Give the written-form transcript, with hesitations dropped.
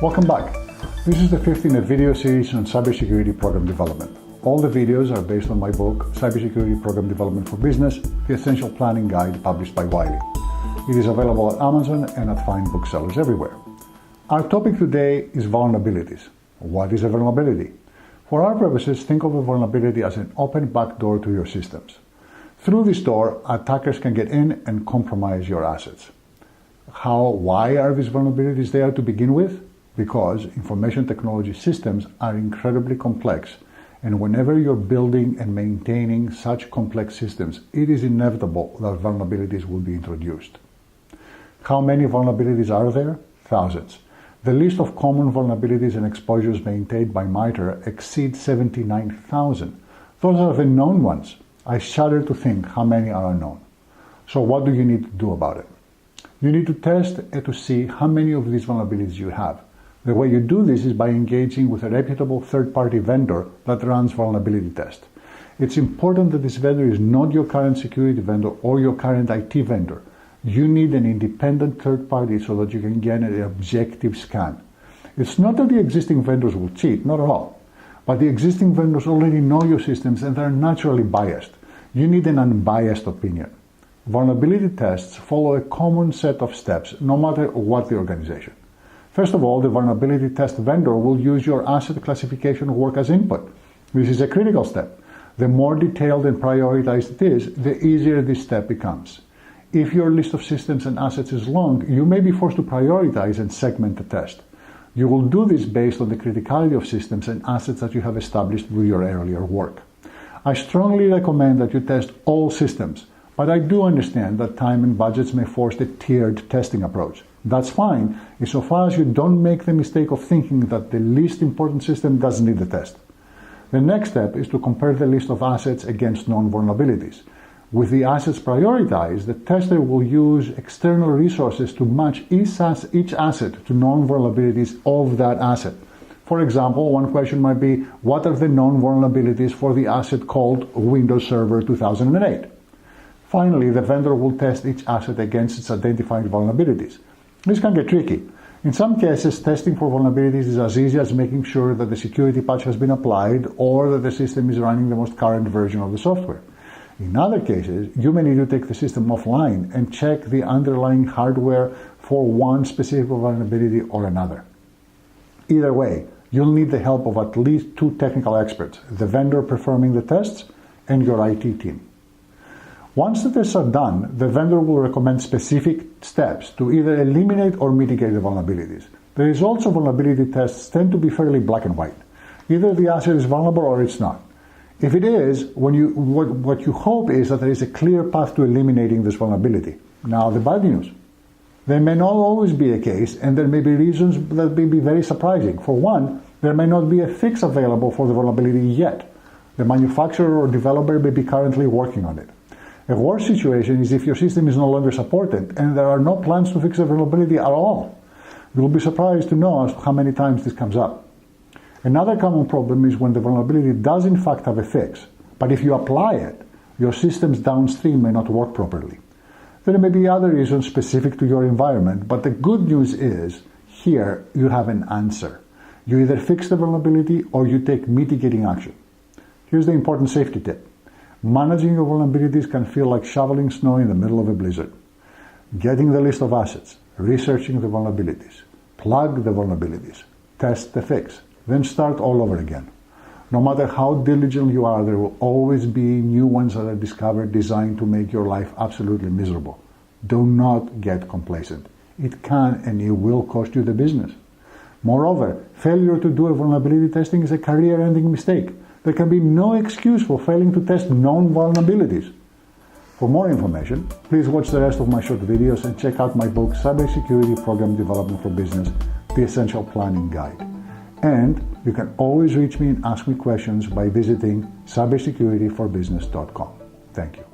Welcome back. This is the fifth in a video series on cybersecurity program development. All the videos are based on my book, Cybersecurity Program Development for Business, The Essential Planning Guide, published by Wiley. It is available at Amazon and at fine booksellers everywhere. Our topic today is vulnerabilities. What is a vulnerability? For our purposes, think of a vulnerability as an open backdoor to your systems. Through this door, attackers can get in and compromise your assets. Why are these vulnerabilities there to begin with? Because information technology systems are incredibly complex, and whenever you're building and maintaining such complex systems, it is inevitable that vulnerabilities will be introduced. How many vulnerabilities are there? Thousands. The list of common vulnerabilities and exposures maintained by MITRE exceeds 79,000. Those are the known ones. I shudder to think how many are unknown. So what do you need to do about it? You need to test to see how many of these vulnerabilities you have. The way you do this is by engaging with a reputable third-party vendor that runs vulnerability tests. It's important that this vendor is not your current security vendor or your current IT vendor. You need an independent third party so that you can get an objective scan. It's not that the existing vendors will cheat, not at all. But the existing vendors already know your systems and they're naturally biased. You need an unbiased opinion. Vulnerability tests follow a common set of steps, no matter what the organization. First of all, the vulnerability test vendor will use your asset classification work as input. This is a critical step. The more detailed and prioritized it is, the easier this step becomes. If your list of systems and assets is long, you may be forced to prioritize and segment the test. You will do this based on the criticality of systems and assets that you have established with your earlier work. I strongly recommend that you test all systems, but I do understand that time and budgets may force the tiered testing approach. That's fine, insofar as you don't make the mistake of thinking that the least important system doesn't need the test. The next step is to compare the list of assets against known vulnerabilities. With the assets prioritized, the tester will use external resources to match each asset to known vulnerabilities of that asset. For example, one question might be, what are the known vulnerabilities for the asset called Windows Server 2008? Finally, the vendor will test each asset against its identified vulnerabilities. This can get tricky. In some cases, testing for vulnerabilities is as easy as making sure that the security patch has been applied or that the system is running the most current version of the software. In other cases, you may need to take the system offline and check the underlying hardware for one specific vulnerability or another. Either way, you'll need the help of at least two technical experts, the vendor performing the tests and your IT team. Once the tests are done, the vendor will recommend specific steps to either eliminate or mitigate the vulnerabilities. The results of vulnerability tests tend to be fairly black and white. Either the asset is vulnerable or it's not. If it is, what you hope is that there is a clear path to eliminating this vulnerability. Now, the bad news. There may not always be a case, and there may be reasons that may be very surprising. For one, there may not be a fix available for the vulnerability yet. The manufacturer or developer may be currently working on it. A worse situation is if your system is no longer supported and there are no plans to fix the vulnerability at all. You will be surprised to know as to how many times this comes up. Another common problem is when the vulnerability does in fact have a fix, but if you apply it, your systems downstream may not work properly. There may be other reasons specific to your environment, but the good news is, here you have an answer. You either fix the vulnerability or you take mitigating action. Here's the important safety tip. Managing your vulnerabilities can feel like shoveling snow in the middle of a blizzard. Getting the list of assets, researching the vulnerabilities, plug the vulnerabilities, test the fix, then start all over again. No matter how diligent you are, there will always be new ones that are discovered designed to make your life absolutely miserable. Do not get complacent. It can and it will cost you the business. Moreover, failure to do a vulnerability testing is a career-ending mistake. There can be no excuse for failing to test known vulnerabilities. For more information, please watch the rest of my short videos and check out my book, Cybersecurity Program Development for Business, The Essential Planning Guide. And you can always reach me and ask me questions by visiting cybersecurityforbusiness.com. Thank you.